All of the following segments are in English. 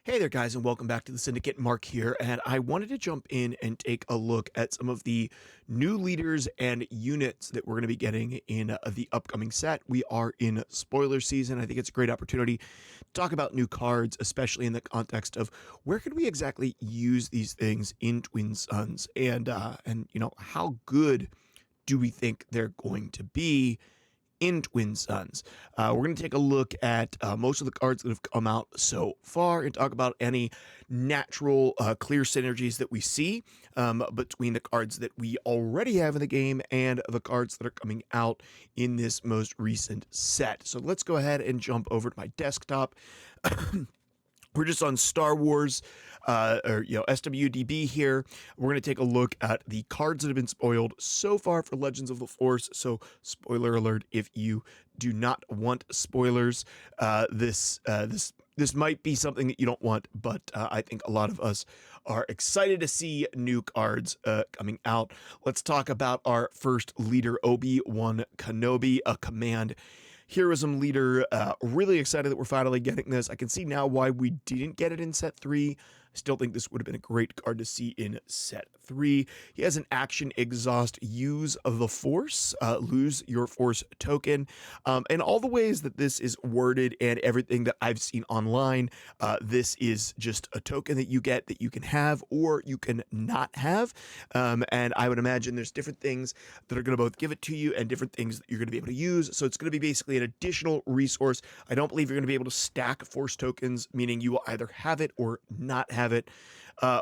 Hey there, guys, and welcome back to the Syndicate. Mark here, and I wanted to jump in and take a look at some of the new leaders and units that we're going to be getting in the upcoming set. We are in spoiler season. I think it's a great opportunity to talk about new cards, especially in the context of where can we exactly use these things in Twin Suns, and how good do we think they're going to be in Twin Suns. We're going to take a look at most of the cards that have come out so far and talk about any natural, clear synergies that we see between the cards that we already have in the game and the cards that are coming out in this most recent set. So let's go ahead and jump over to my desktop. We're just on Star Wars, SWDB here. We're going to take a look at the cards that have been spoiled so far for Legends of the Force. So, spoiler alert: if you do not want spoilers, this might be something that you don't want, but I think a lot of us are excited to see new cards coming out. Let's talk about our first leader, Obi-Wan Kenobi, a command heroism leader. Really excited that we're finally getting this. I can see now why we didn't get it in set 3. I still think this would have been a great card to see in set 3. He has an action exhaust, use of the force, lose your force token, and all the ways that this is worded and everything that I've seen online. This is just a token that you get that you can have or you can not have, and I would imagine there's different things that are going to both give it to you and different things that you're going to be able to use. So it's going to be basically an additional resource. I don't believe you're going to be able to stack force tokens, meaning you will either have it or not have it,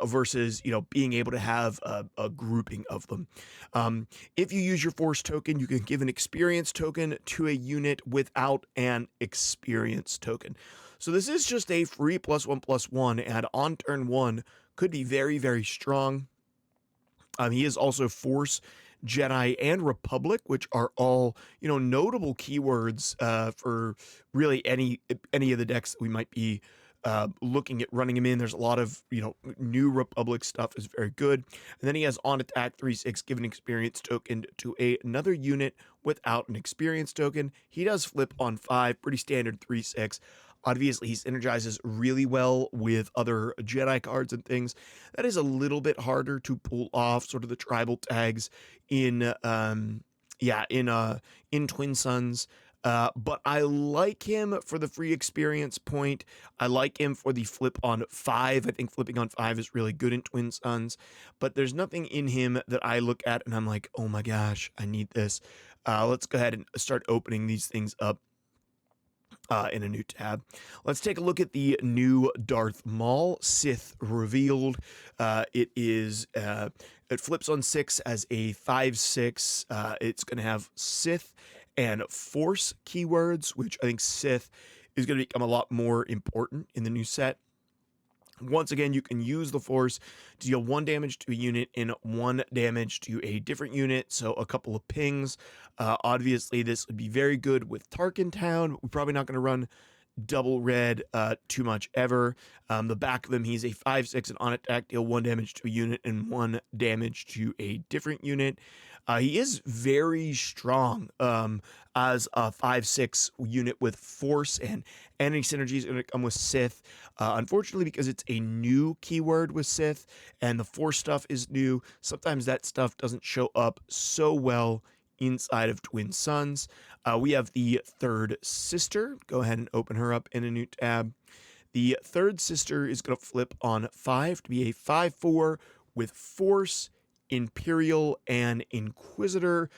versus being able to have a grouping of them. If you use your force token, you can give an experience token to a unit without an experience token. So this is just a free +1/+1, and on turn 1 could be very, very strong. He is also Force, Jedi, and Republic, which are all notable keywords for really any of the decks that we might be looking at running him in. There's a lot of new Republic stuff is very good, and then he has on attack 3/6, give an experience token to another unit without an experience token. He does flip on 5, pretty standard 3/6. Obviously, he synergizes really well with other Jedi cards and things. That is a little bit harder to pull off, sort of the tribal tags in in Twin Suns. But I like him for the free experience point. I like him for the flip on 5. I think flipping on 5 is really good in Twin Suns, but there's nothing in him that I look at and I'm like, oh my gosh, I need this. Let's go ahead and start opening these things up in a new tab. Let's take a look at the new Darth Maul Sith revealed. It flips on 6 as a 5/6. It's going to have Sith and Force keywords, which I think Sith is going to become a lot more important in the new set. Once again, you can use the Force to deal 1 damage to a unit and 1 damage to a different unit, so a couple of pings. Obviously, this would be very good with Tarkin Town. We're probably not going to run double red too much ever. The back of him, he's a 5/6 and on attack, deal 1 damage to a unit and 1 damage to a different unit. He is very strong as a 5/6 unit with Force, and any synergies are going to come with Sith. Unfortunately, because it's a new keyword with Sith and the Force stuff is new, sometimes that stuff doesn't show up so well inside of Twin Suns. We have the third sister. Go ahead and open her up in a new tab. The third sister is going to flip on 5 to be a 5/4 with Force, Imperial, and Inquisitor.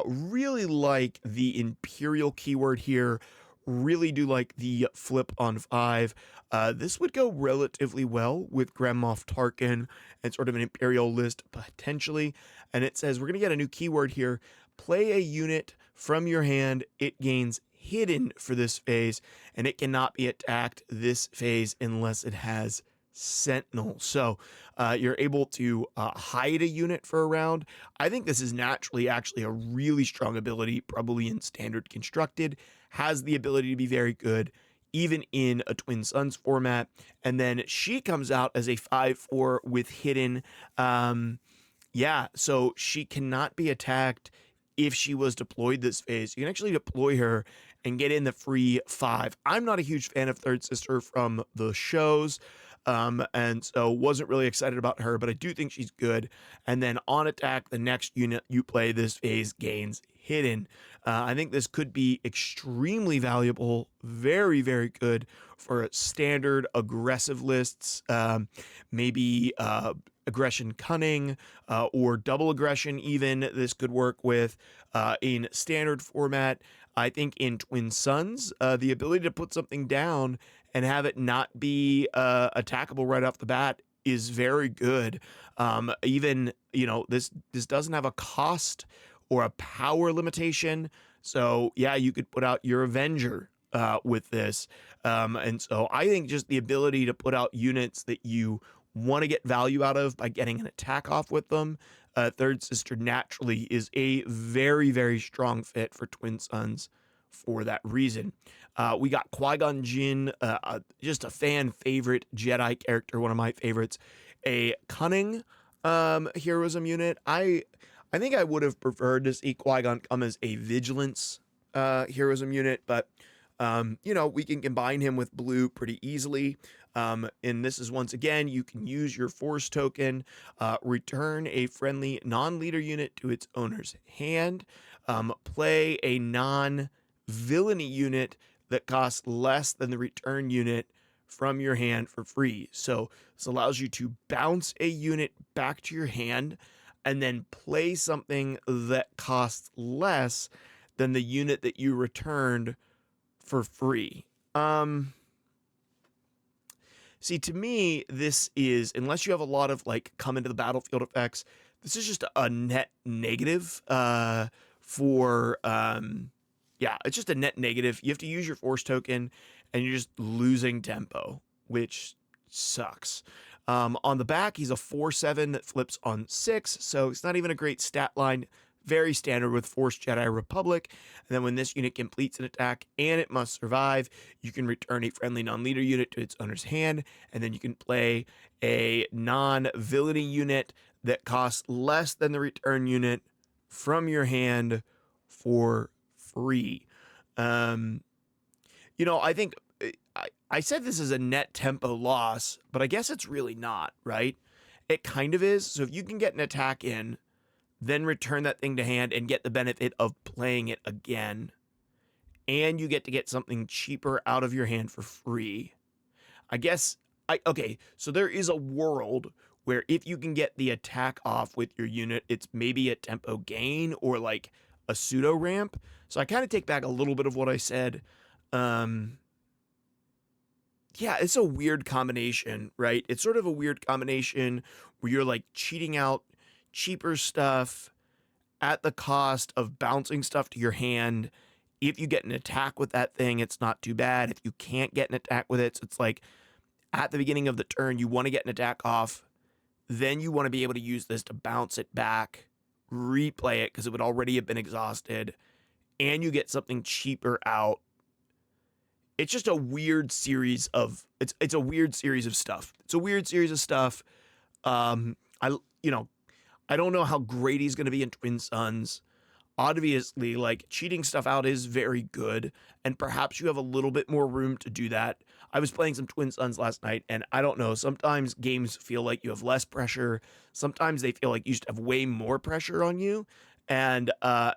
Really like the Imperial keyword here. Really do like the flip on 5. This would go relatively well with Grand Moff Tarkin and sort of an Imperial list potentially. And it says we're going to get a new keyword here. Play a unit from your hand. It gains hidden for this phase, and it cannot be attacked this phase unless it has Sentinel. So you're able to hide a unit for a round. I think this is naturally actually a really strong ability, probably in standard constructed, has the ability to be very good even in a Twin Suns format. And then she comes out as a 5/4 with hidden. So she cannot be attacked if she was deployed this phase. You can actually deploy her and get in the free 5. I'm not a huge fan of Third Sister from the shows, and so wasn't really excited about her, but I do think she's good. And then on attack, the next unit you play this phase gains hidden. I think this could be extremely valuable, very, very good for standard aggressive lists, maybe aggression cunning or double aggression even this could work with in standard format. I think in Twin Suns, the ability to put something down and have it not be attackable right off the bat is very good. Even this doesn't have a cost or a power limitation, so yeah, you could put out your Avenger with this, and so I think just the ability to put out units that you want to get value out of by getting an attack off with them. Third Sister naturally is a very, very strong fit for Twin Suns for that reason. We got Qui-Gon Jinn, just a fan favorite Jedi character, one of my favorites. A cunning heroism unit. I think I would have preferred to see Qui-Gon come as a vigilance heroism unit, but we can combine him with blue pretty easily. And this is once again, you can use your force token, return a friendly non-leader unit to its owner's hand, play a non-villainy unit that costs less than the return unit from your hand for free. So this allows you to bounce a unit back to your hand and then play something that costs less than the unit that you returned for free. See, to me, this is, unless you have a lot of like come into the battlefield effects, this is just a net negative it's just a net negative. You have to use your force token and you're just losing tempo, which sucks. On the back, he's a 4/7 that flips on 6, so it's not even a great stat line. Very standard with Force Jedi Republic. And then when this unit completes an attack and it must survive, you can return a friendly non-leader unit to its owner's hand, and then you can play a non-villainy unit that costs less than the return unit from your hand for free. I think I said this is a net tempo loss, but I guess it's really not, right? It kind of is. So if you can get an attack in, then return that thing to hand and get the benefit of playing it again, and you get to get something cheaper out of your hand for free. Okay, so there is a world where if you can get the attack off with your unit, it's maybe a tempo gain or like a pseudo ramp. So I kind of take back a little bit of what I said. Yeah, it's a weird combination, right? It's sort of a weird combination where you're like cheating out cheaper stuff at the cost of bouncing stuff to your hand. If you get an attack with that thing, it's not too bad. If you can't get an attack with it, so it's like at the beginning of the turn, you want to get an attack off. Then you want to be able to use this to bounce it back, replay it because it would already have been exhausted, and you get something cheaper out. It's just a weird series of it's a weird series of stuff. It's a weird series of stuff. I don't know how great he's going to be in Twin Suns. Obviously, like cheating stuff out is very good, and perhaps you have a little bit more room to do that. I was playing some Twin Suns last night, and I don't know, sometimes games feel like you have less pressure. Sometimes they feel like you just have way more pressure on you. And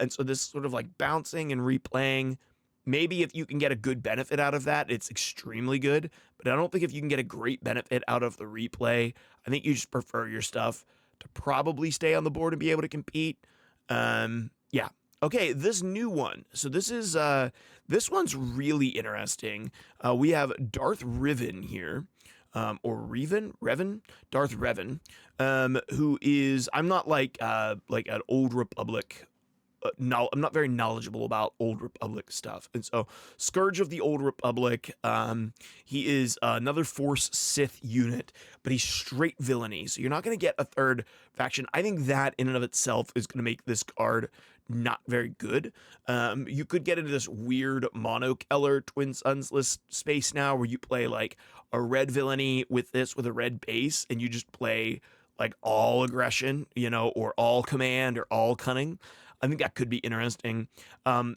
so this sort of like bouncing and replaying, maybe if you can get a good benefit out of that, it's extremely good. But I don't think if you can get a great benefit out of the replay, I think you just prefer your stuff to probably stay on the board and be able to compete. Yeah. Okay, this new one. So this one's really interesting. We have Darth Revan here, or Revan, Darth Revan, who is, I'm not like an Old Republic. I'm not very knowledgeable about Old Republic stuff. And so Scourge of the Old Republic, he is another Force Sith unit, but he's straight villainy. So you're not going to get a third faction. I think that in and of itself is going to make this card not very good. You could get into this weird Mono Keller Twin Suns list space now where you play like a red villainy with a red base, and you just play like all aggression, or all command or all cunning. I think that could be interesting.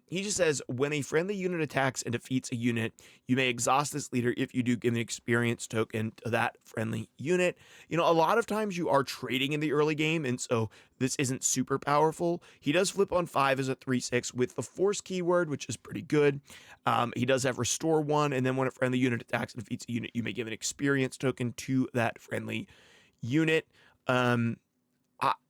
He just says when a friendly unit attacks and defeats a unit, you may exhaust this leader. If you do, give an experience token to that friendly unit. A lot of times you are trading in the early game, and so this isn't super powerful. He does flip on 5 as a 3/6 with the force keyword, which is pretty good. He does have restore 1, and then when a friendly unit attacks and defeats a unit, you may give an experience token to that friendly unit. Um,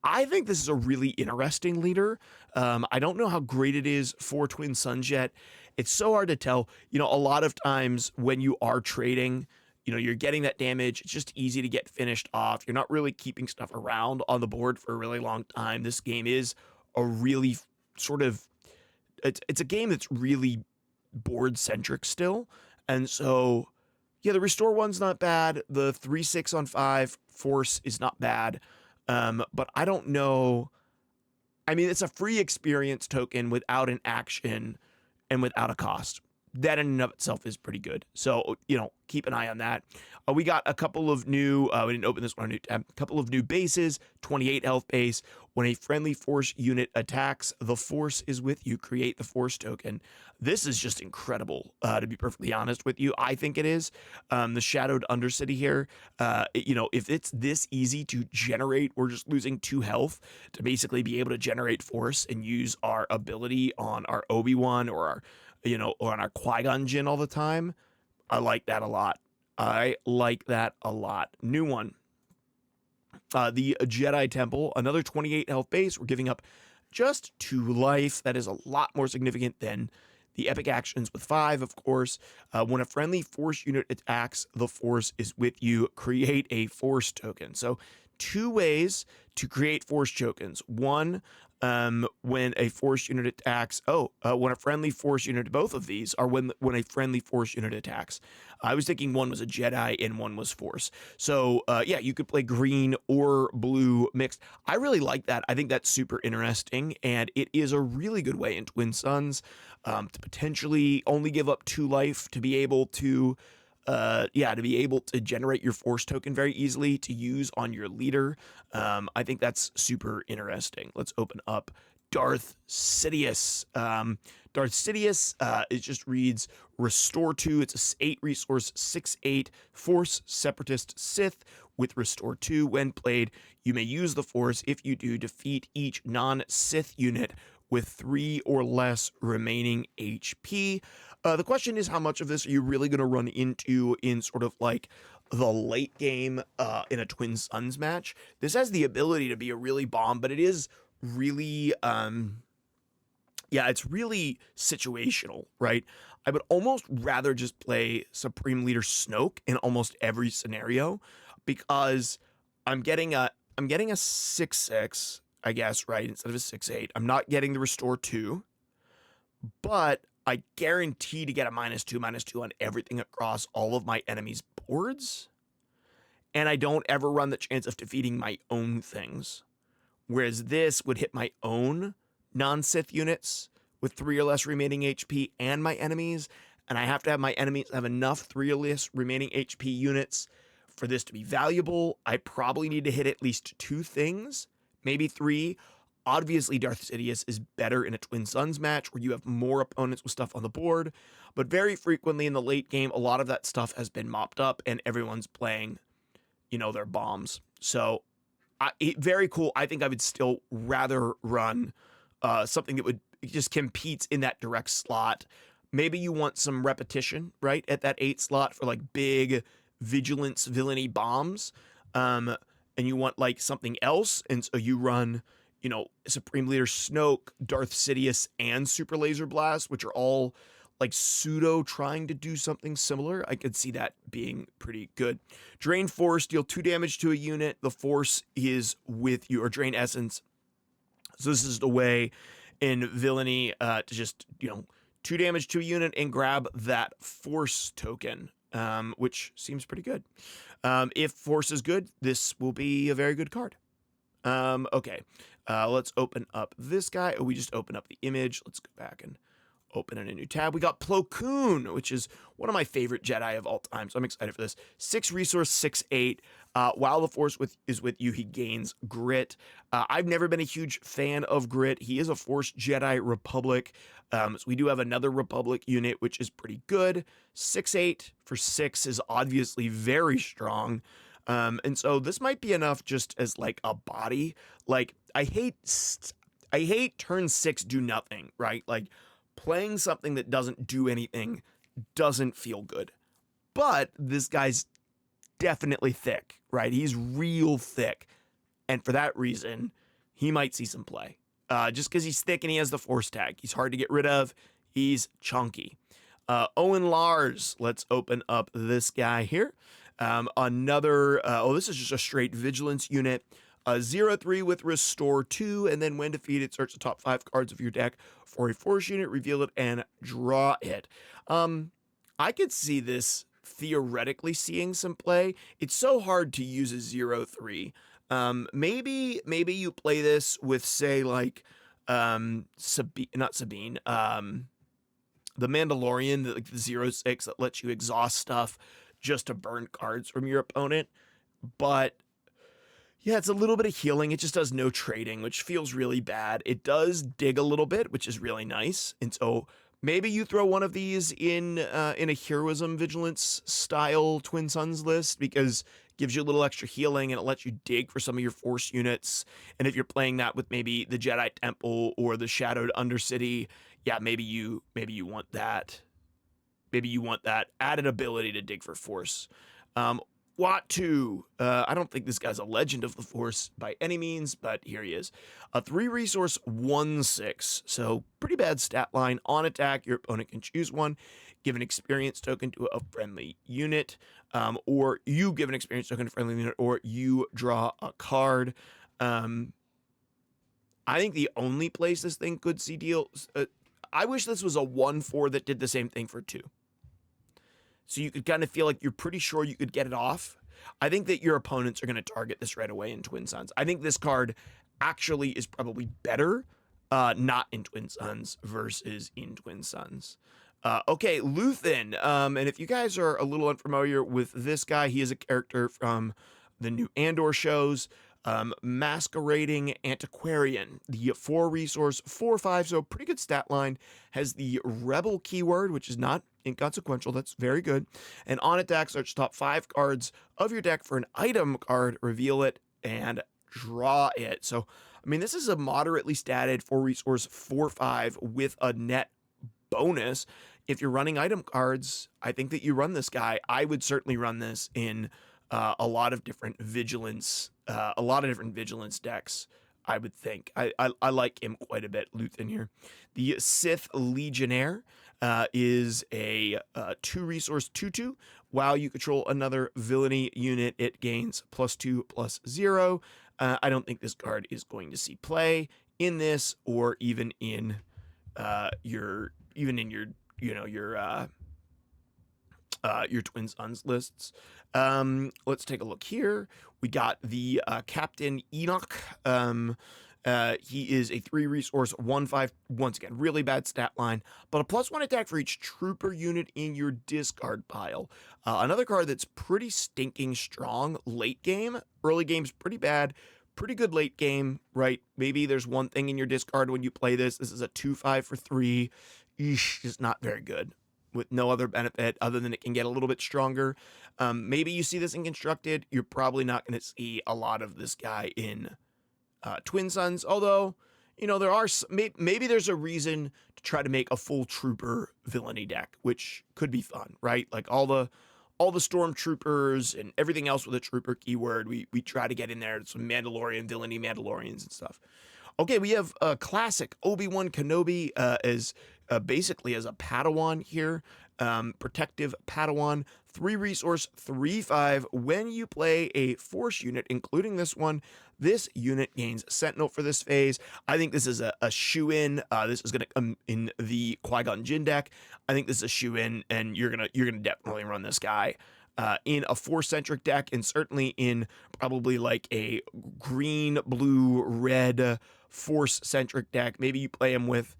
I think this is a really interesting leader. I don't know how great it is for Twin Suns yet. It's so hard to tell. A lot of times when you are trading, you're getting that damage. It's just easy to get finished off. You're not really keeping stuff around on the board for a really long time. This game is a really sort of it's a game that's really board centric still. And so yeah, the restore one's not bad. The 3/6 on 5 force is not bad. But I don't know. I mean, it's a free experience token without an action and without a cost. That in and of itself is pretty good. So, keep an eye on that. We got a couple of new, we didn't open this one, a couple of new bases, 28 health base. When a friendly force unit attacks, the force is with you. Create the force token. This is just incredible, to be perfectly honest with you. I think it is. The Shadowed Undercity here, if it's this easy to generate, we're just losing 2 health to basically be able to generate force and use our ability on our Obi-Wan or our or on our Qui-Gon Jinn all the time. I like that a lot. I like that a lot. New one. The Jedi Temple, another 28 health base. We're giving up just 2 life. That is a lot more significant than the epic actions with 5, of course. When a friendly force unit attacks, the force is with you. Create a force token. So 2 ways to create force tokens. One, when a force unit attacks. When a friendly force unit, both of these are when a friendly force unit attacks. I was thinking one was a Jedi and one was force. So yeah, you could play green or blue mixed. I really like that. I think that's super interesting, and it is a really good way in Twin Suns to potentially only give up 2 life to be able to generate your force token very easily to use on your leader. I think that's super interesting. Let's open up Darth Sidious. Darth Sidious, it just reads Restore 2. It's a 8 resource, 6/8 Force Separatist Sith with Restore 2. When played, you may use the Force. If you do, defeat each non-Sith unit with 3 or less remaining HP. The question is, how much of this are you really going to run into in sort of like the late game in a Twin Suns match? This has the ability to be a really bomb, but it is really, it's really situational, right? I would almost rather just play Supreme Leader Snoke in almost every scenario because I'm getting a 6/6, I guess, right, instead of a 6/8. I'm not getting the Restore 2, but I guarantee to get a -2/-2 on everything across all of my enemies' boards. And I don't ever run the chance of defeating my own things. Whereas this would hit my own non-Sith units with 3 or less remaining HP and my enemies. And I have to have my enemies have enough 3 or less remaining HP units for this to be valuable. I probably need to hit at least 2 things, maybe 3. Obviously, Darth Sidious is better in a Twin Suns match where you have more opponents with stuff on the board, but very frequently in the late game, a lot of that stuff has been mopped up and everyone's playing, their bombs. So, very cool. I think I would still rather run something that would just competes in that direct slot. Maybe you want some repetition, right, at that 8 slot for like big vigilance villainy bombs, and you want like something else, and so you run Supreme Leader Snoke, Darth Sidious, and Super Laser Blast, which are all like pseudo trying to do something similar. I could see that being pretty good. Drain Force, deal 2 damage to a unit. The Force is with you, or Drain Essence. So this is the way in villainy to just, 2 damage to a unit and grab that Force token, which seems pretty good. If Force is good, this will be a very good card. Okay. Let's open up this guy. Oh, we just opened up the image. Let's go back and Opening a new tab, we got Plo Koon, which is one of my favorite Jedi of all time, so I'm excited for this. 6 resource, 6/8. While the Force is with you, he gains grit. I've never been a huge fan of grit. He is a Force Jedi Republic, so we do have another Republic unit, which is pretty good. 6/8 for 6 is obviously very strong. And so this might be enough just as like a body. Like I hate turn 6 do nothing, right? Like playing something that doesn't do anything doesn't feel good. But this guy's definitely thick, right? He's real thick. And for that reason, he might see some play. Just because he's thick and he has the force tag. He's hard to get rid of. He's chunky. Owen Lars, let's open up this guy here. This is just a straight vigilance unit. 0/3 with restore 2, and then when defeated, search the top 5 cards of your deck for a force unit, reveal it, and draw it. I could see this theoretically seeing some play. It's so hard to use a 0/3. Maybe you play this with, say, like not Sabine, the Mandalorian, like the 0/6 that lets you exhaust stuff just to burn cards from your opponent. But yeah, it's a little bit of healing. It just does no trading, which feels really bad. It does dig a little bit, which is really nice. And so maybe you throw one of these in a heroism vigilance style Twin Suns list, because it gives you a little extra healing and it lets you dig for some of your force units. And if you're playing that with maybe the Jedi Temple or the Shadowed Undercity, yeah, maybe you want that. Maybe you want that added ability to dig for force. Watu. I don't think this guy's a legend of the Force by any means, but here he is. A 3 resource, 1/6. So pretty bad stat line. On attack, your opponent can choose one. Give an experience token to a friendly unit, or you give an experience token to a friendly unit, or you draw a card. I think the only place this thing could see deals. I wish this was a 1/4 that did the same thing for 2. So you could kind of feel like you're pretty sure you could get it off. I think that your opponents are going to target this right away in Twin Suns. I think this card actually is probably better not in Twin Suns versus in Twin Suns. Okay, Luthen. And if you guys are a little unfamiliar with this guy, he is a character from the new Andor shows. Masquerading Antiquarian, the 4 resource, 4/5, so pretty good stat line, has the rebel keyword, which is not inconsequential. That's very good. And on attack, search top 5 cards of your deck for an item card, reveal it, and draw it. So, I mean, this is a moderately statted 4 resource, 4/5 with a net bonus. If you're running item cards, I think that you run this guy. I would certainly run this in a lot of different vigilance decks. I would think. I like him quite a bit, Luthen here. The Sith Legionnaire is a 2 resource 2/2. While you control another villainy unit, it gains +2/+0. I don't think this card is going to see play in this, or even in your Twin Suns lists. Let's take a look here. We got the Captain Enoch. He is a 3 resource, 1/5. Once again, really bad stat line, but a +1 attack for each trooper unit in your discard pile. Another card that's pretty stinking strong late game. Early game's pretty bad. Pretty good late game, right? Maybe there's one thing in your discard when you play this. This is a 2/5 for 3. Eesh, just not very good, with no other benefit other than it can get a little bit stronger. Maybe you see this in Constructed. You're probably not going to see a lot of this guy in Twin Suns, although, there are maybe there's a reason to try to make a full trooper villainy deck, which could be fun, right? Like all the stormtroopers and everything else with a trooper keyword, we try to get in there, some Mandalorian villainy Mandalorians and stuff. Okay, we have a classic Obi-Wan Kenobi as basically as a Padawan here. Protective Padawan, 3 resource, 3/5. When you play a force unit, including this one, this unit gains Sentinel for this phase. I think this is a shoe-in. This is going to come in the Qui-Gon Jinn deck. I think this is a shoe-in, and you're gonna definitely run this guy in a Force-centric deck, and certainly in probably like a green, blue, red Force-centric deck. Maybe you play him with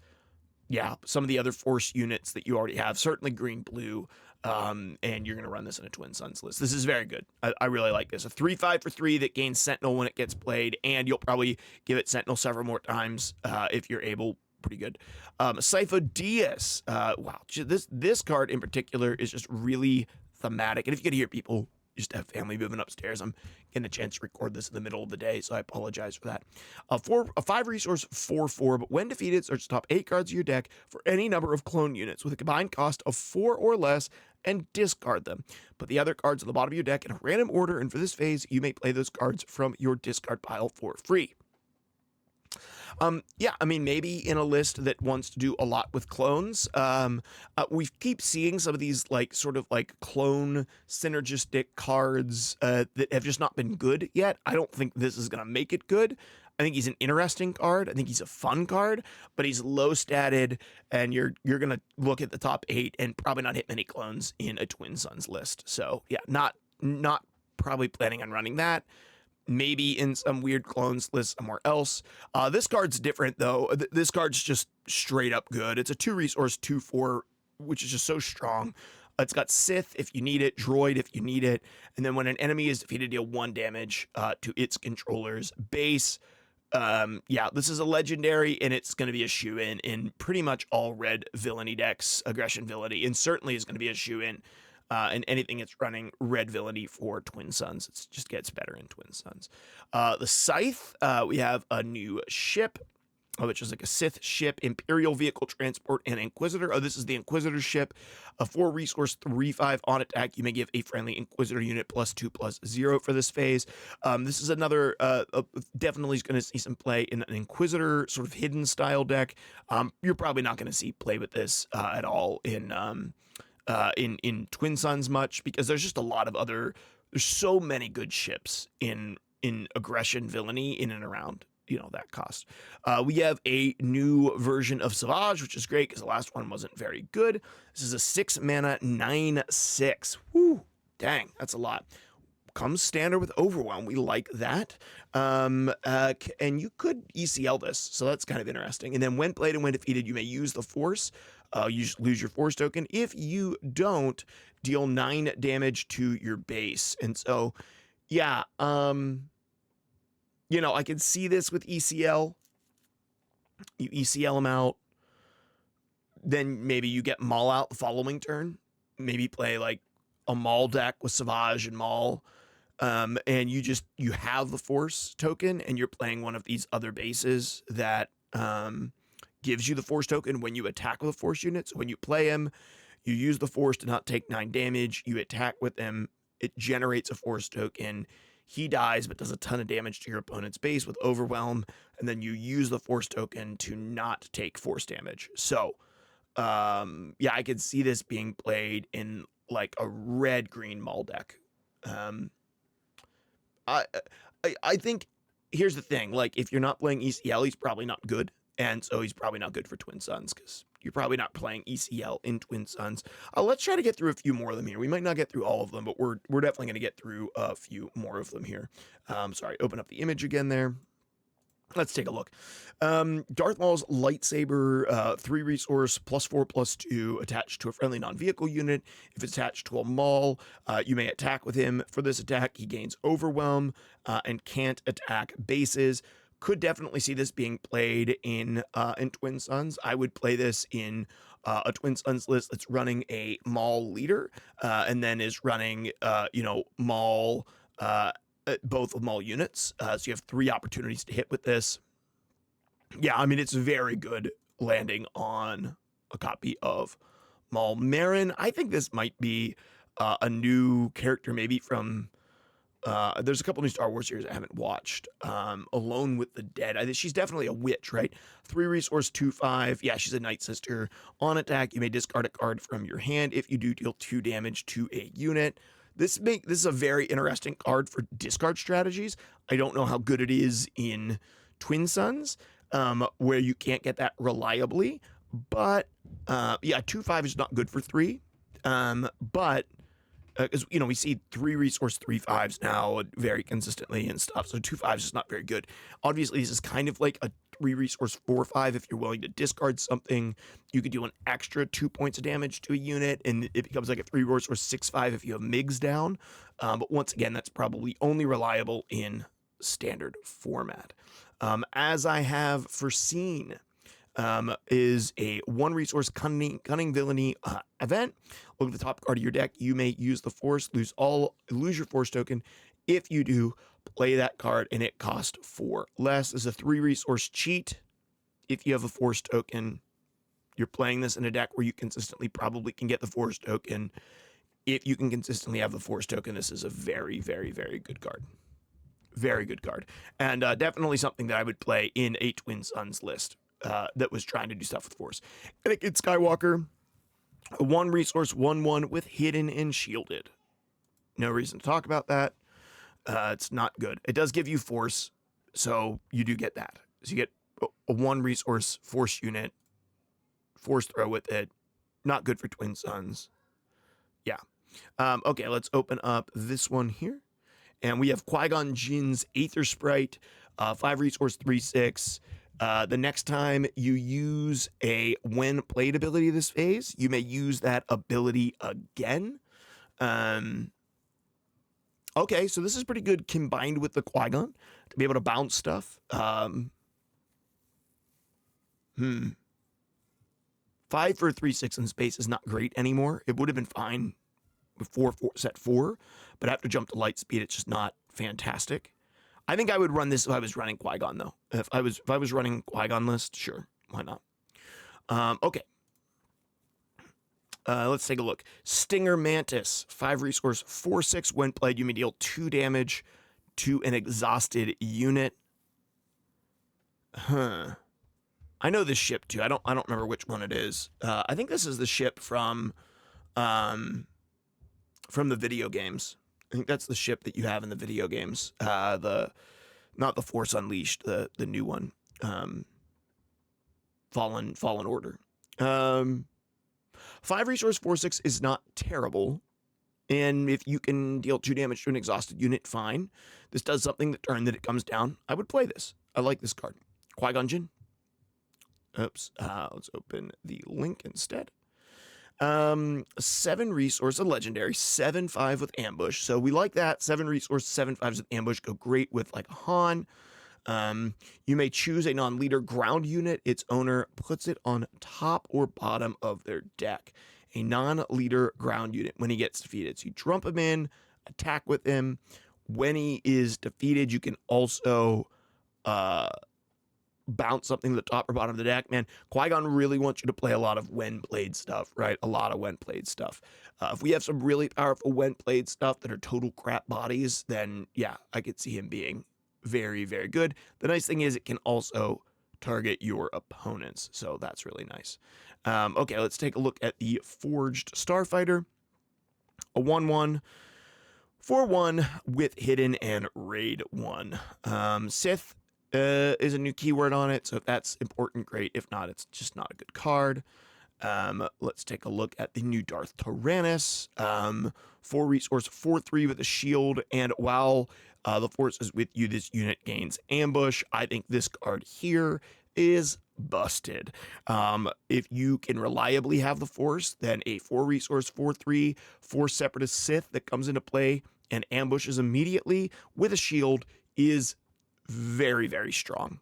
yeah, some of the other force units that you already have, certainly green, blue, and you're going to run this in a Twin Suns list. This is very good. I really like this. A 3/5 for 3 that gains Sentinel when it gets played, and you'll probably give it Sentinel several more times if you're able. Pretty good. Sifo Dyas. Wow, this card in particular is just really thematic. And if you could hear people just have family moving upstairs, I'm getting a chance to record this in the middle of the day, so I apologize for that. A 5 resource 4/4, but when defeated, search the top 8 cards of your deck for any number of clone units with a combined cost of 4 or less and discard them. Put the other cards at the bottom of your deck in a random order, and for this phase, you may play those cards from your discard pile for free. Yeah, I mean, maybe in a list that wants to do a lot with clones. We keep seeing some of these like sort of like clone synergistic cards that have just not been good yet. I don't think this is gonna make it good. I think he's an interesting card. I think he's a fun card, but he's low statted, and you're gonna look at the top 8 and probably not hit many clones in a Twin Suns list. So yeah, not probably planning on running that. Maybe in some weird clones list somewhere else. This card's different though. This card's just straight up good. It's a 2 resource 2/4, which is just so strong. It's got Sith if you need it, Droid if you need it, and then when an enemy is defeated, deal 1 damage to its controller's base. Yeah, this is a legendary, and it's going to be a shoe-in pretty much all red villainy decks, aggression villainy, and certainly is going to be a shoe-in and anything that's running red villainy for Twin Suns. It just gets better in Twin Suns. The Scythe, we have a new ship, which is like a Sith ship, Imperial Vehicle Transport, and Inquisitor. Oh, this is the Inquisitor ship. A 4 resource 3/5 on attack. You may give a friendly Inquisitor unit +2/+0 for this phase. This is another, definitely is going to see some play in an Inquisitor sort of hidden style deck. You're probably not going to see play with this at all in Twin Suns much, because there's just a lot of there's so many good ships in aggression villainy in and around that cost. We have a new version of Savage, which is great because the last one wasn't very good. This is a 6 mana 9/6. Whoo, dang, that's a lot. Comes standard with Overwhelm. We like that. And you could ECL this, so that's kind of interesting. And then when played and when defeated, you may use the Force. You just lose your Force token. If you don't, deal 9 damage to your base. And so, yeah, I can see this with ECL. You ECL them out. Then maybe you get Maul out the following turn. Maybe play like a Maul deck with Savage and Maul. And you have the Force token, and you're playing one of these other bases that gives you the Force token when you attack with a Force unit. So when you play him, you use the Force to not take 9 damage. You attack with him. It generates a Force token. He dies, but does a ton of damage to your opponent's base with Overwhelm. And then you use the Force token to not take Force damage. So, yeah, I could see this being played in like a red-green Maul deck. I think here's the thing. Like, if you're not playing ECL, he's probably not good. And so he's probably not good for Twin Suns because you're probably not playing ECL in Twin Suns. Let's try to get through a few more of them here. We might not get through all of them, but we're definitely going to get through a few more of them here. Sorry, open up the image again there. Let's take a look. Darth Maul's lightsaber, 3 resource, +4/+2, attached to a friendly non-vehicle unit. If it's attached to a Maul, you may attack with him. For this attack, he gains Overwhelm and can't attack bases. Could definitely see this being played in Twin Suns. I would play this in a Twin Suns list that's running a Maul leader and then is running, Maul, both of Maul units. So you have 3 opportunities to hit with this. Yeah, I mean, it's very good landing on a copy of Maul Merrin. I think this might be a new character, maybe from... there's a couple new Star Wars series I haven't watched. Alone with the Dead. I think she's definitely a witch, right? 3 resource 2/5. Yeah, she's a Night Sister. On attack, you may discard a card from your hand. If you do, deal 2 damage to a unit. This is a very interesting card for discard strategies. I don't know how good it is in Twin Suns, where you can't get that reliably. But yeah, 2/5 is not good for 3. But because we see 3 resource 3/5s now very consistently and stuff. So 2/5s is not very good. Obviously, this is kind of like a 3 resource 4/5. If you're willing to discard something, you could do an extra 2 points of damage to a unit, and it becomes like a 3 resource 6/5 if you have Migs down. But once again, that's probably only reliable in standard format. As I have foreseen, is a 1 resource cunning villainy event. Look at the top card of your deck. You may use the force, lose your force token. If you do, play that card, and it costs 4 less. This is a 3 resource cheat. If you have a force token, you're playing this in a deck where you consistently probably can get the force token. If you can consistently have the force token, this is a very, very, very good card. Very good card. And definitely something that I would play in a Twin Suns list that was trying to do stuff with force. I think it's Skywalker, a 1 resource 1/1 with hidden and shielded. No reason to talk about that. It's not good. It does give you force, so you do get that. So you get a 1 resource force unit, force throw with it. Not good for Twin Suns. Yeah. Okay, let's open up this one here. And we have Qui-Gon Jinn's Aether Sprite, 5 resource 3/6. The next time you use a when played ability this phase, you may use that ability again. Okay, so this is pretty good combined with the Qui-Gon to be able to bounce stuff. 5 for 3/6 in space is not great anymore. It would have been fine before set 4, but after jump to light speed, it's just not fantastic. I think I would run this if I was running Qui-Gon, though. If I was running Qui-Gon list, sure, why not? Okay. Let's take a look. Stinger Mantis, 5 resource 4/6. When played, you may deal 2 damage to an exhausted unit. I know this ship too. I don't remember which one it is. I think this is the ship from the video games. I think that's the ship that you have in the video games. Not the Force Unleashed, the new one. Fallen Order. 5 resource 4/6 is not terrible. And if you can deal 2 damage to an exhausted unit, fine. This does something the turn that it comes down. I would play this. I like this card. Qui-Gon Jinn. Oops. Let's open the link instead. 7 resource, a legendary, 7/5 with ambush. So we like that. 7 resource, 7/5s with ambush go great with like a Han. You may choose a non-leader ground unit. Its owner puts it on top or bottom of their deck. A non-leader ground unit when he gets defeated. So you drop him in, attack with him. When he is defeated, you can also bounce something to the top or bottom of the deck. Man, Qui-Gon really wants you to play a lot of when played stuff, right? A lot of when played stuff. If we have some really powerful when played stuff that are total crap bodies, then yeah, I could see him being very, very good. The nice thing is it can also target your opponents, so that's really nice. Okay, let's take a look at the Forged Starfighter. A 1/1, 4/1 with Hidden and Raid 1. Sith is a new keyword on it, so if that's important, great. If not, it's just not a good card. Let's take a look at the new Darth Tyrannus. 4 resource, 4/3 with a shield, and while the force is with you, this unit gains ambush. I think this card here is busted. If you can reliably have the force, then a 4 resource, 4/3, 4 separatist Sith that comes into play and ambushes immediately with a shield is very, very strong.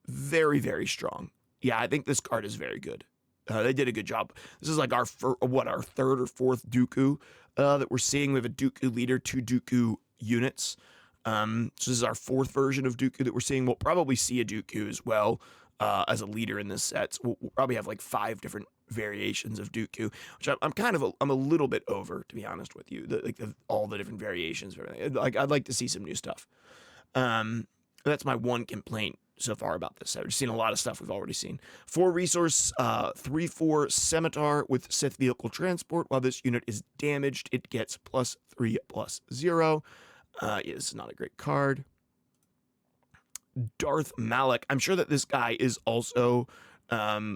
Very, very strong. Yeah, I think this card is very good. They did a good job. This is like our 3rd or 4th Dooku that we're seeing. We have a Dooku leader, 2 Dooku units. So this is our 4th version of Dooku that we're seeing. We'll probably see a Dooku as well as a leader in this set. So we'll probably have like 5 different variations of Dooku, which I'm a little bit over, to be honest with you. All the different variations of everything. Like I'd like to see some new stuff. That's my one complaint so far about this set. We've seen a lot of stuff we've already seen. 4 resource, 3/4 Scimitar with Sith vehicle transport. While this unit is damaged, it gets +3/+0. Yeah, this is not a great card. Darth Malak. I'm sure that this guy is also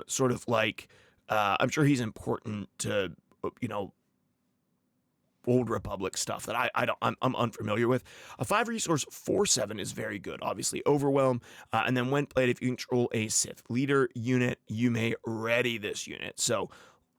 sort of like, I'm sure he's important to, Old Republic stuff that I'm unfamiliar with. A 5 resource 4/7 is very good. Obviously, Overwhelm, and then when played, if you control a Sith leader unit, you may ready this unit. So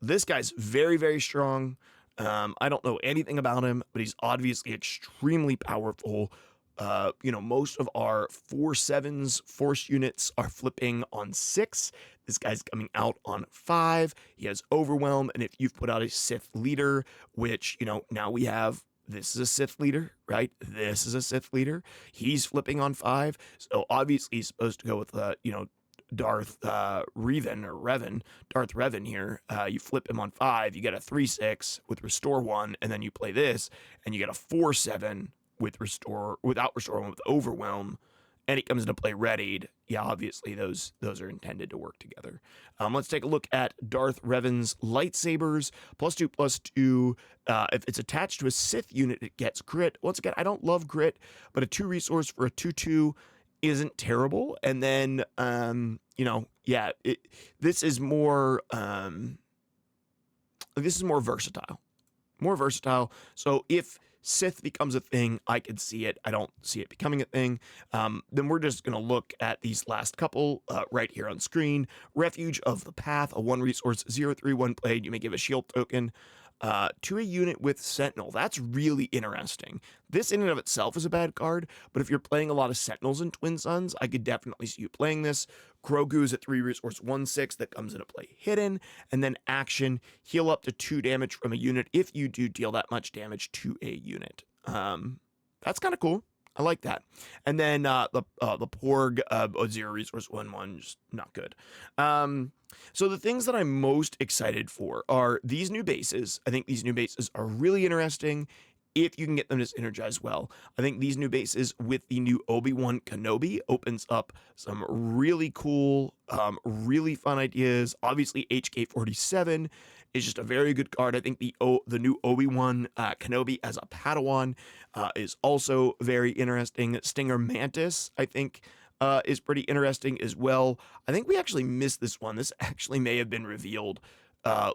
this guy's very, very strong. I don't know anything about him, but he's obviously extremely powerful. Most of our 4/7s force units are flipping on 6. This guy's coming out on 5. He has Overwhelm, and if you've put out a Sith leader, which, now we have, this is a Sith leader, right? This is a Sith leader. He's flipping on 5. So obviously he's supposed to go with, Darth Darth Revan here. You flip him on 5, you get a 3/6 with Restore 1, and then you play this, and you get a 4/7 without Restore 1 with Overwhelm, and he comes into play readied. Yeah, obviously those are intended to work together. Let's take a look at Darth Revan's lightsabers. +2/+2. If it's attached to a Sith unit, it gets grit. Once again, I don't love grit, but a 2 resource for a 2/2 isn't terrible. And then, this is more versatile. More versatile. So if Sith becomes a thing, I could see it. I don't see it becoming a thing. Then we're just going to look at these last couple right here on screen. Refuge of the Path, a 1 resource, 0/3/1 played. You may give a shield token to a unit with Sentinel. That's really interesting. This in and of itself is a bad card, but if you're playing a lot of Sentinels in Twin Suns, I could definitely see you playing this. Grogu is a 3 resource 1/6 that comes into play hidden, and then action, heal up to 2 damage from a unit if you do deal that much damage to a unit. That's kind of cool. I like that. And then the Porg, 0 resource 1/1, just not good. So the things that I'm most excited for are these new bases. I think these new bases are really interesting if you can get them to synergize well. I think these new bases with the new Obi-Wan Kenobi opens up some really cool, really fun ideas. Obviously, HK-47 is just a very good card. I think the new Obi-Wan Kenobi as a Padawan is also very interesting. Stinger Mantis, I think, is pretty interesting as well. I think we actually missed this one. This actually may have been revealed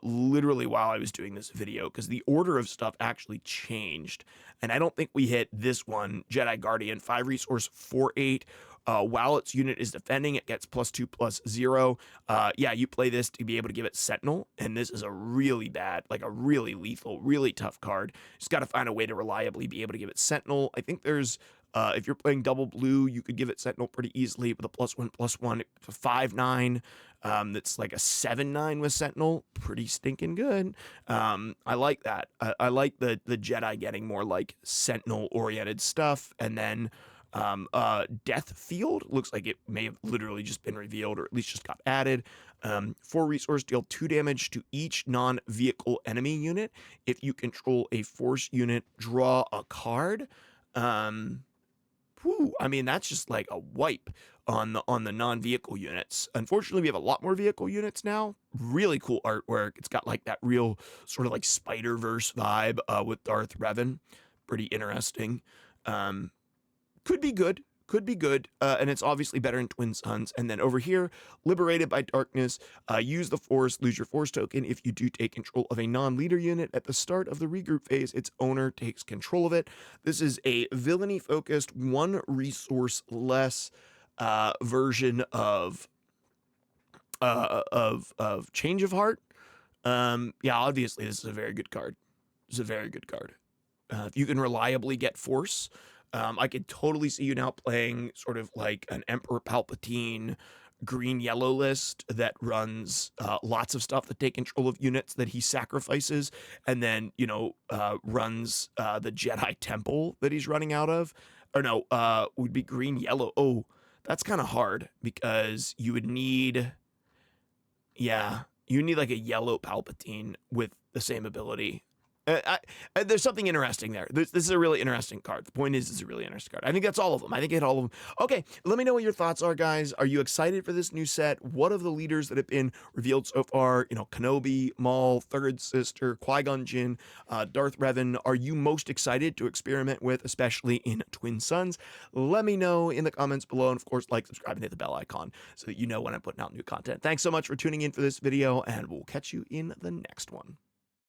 literally while I was doing this video, because the order of stuff actually changed. And I don't think we hit this one, Jedi Guardian, 5 resource 4/8. While its unit is defending, it gets +2/+0. You play this to be able to give it Sentinel, and this is a really bad, like a really lethal, really tough card. Just got to find a way to reliably be able to give it Sentinel. I think there's, if you're playing double blue, you could give it Sentinel pretty easily with a +1/+1, 5/9. That's like a 7/9 with Sentinel. Pretty stinking good. I like that. I like the Jedi getting more like Sentinel-oriented stuff, and then Death Field looks like it may have literally just been revealed, or at least just got added. 4 resource, deal 2 damage to each non-vehicle enemy unit. If you control a force unit, draw a card. That's just like a wipe on the non-vehicle units. Unfortunately, we have a lot more vehicle units now. Really cool artwork. It's got like that real sort of like Spider-Verse vibe with Darth Revan. Pretty interesting. Could be good. And it's obviously better in Twin Suns. And then over here, Liberated by Darkness, use the Force, lose your Force token. If you do take control of a non-leader unit at the start of the regroup phase, its owner takes control of it. This is a villainy-focused, 1 resource less version of Change of Heart. Obviously, this is a very good card. If you can reliably get Force, I could totally see you now playing sort of like an Emperor Palpatine green-yellow list that runs lots of stuff to take control of units that he sacrifices, and then, runs the Jedi Temple that he's running out of. Or no, would be green-yellow. Oh, that's kind of hard, because you would need like a yellow Palpatine with the same ability. There's something interesting there. This is a really interesting card. The point is, it's a really interesting card. I think that's all of them. I think I hit all of them. Okay, let me know what your thoughts are, guys. Are you excited for this new set? What of the leaders that have been revealed so far? Kenobi, Maul, Third Sister, Qui-Gon Jinn, Darth Revan, are you most excited to experiment with, especially in Twin Suns? Let me know in the comments below. And of course, like, subscribe, and hit the bell icon so that you know when I'm putting out new content. Thanks so much for tuning in for this video, and we'll catch you in the next one.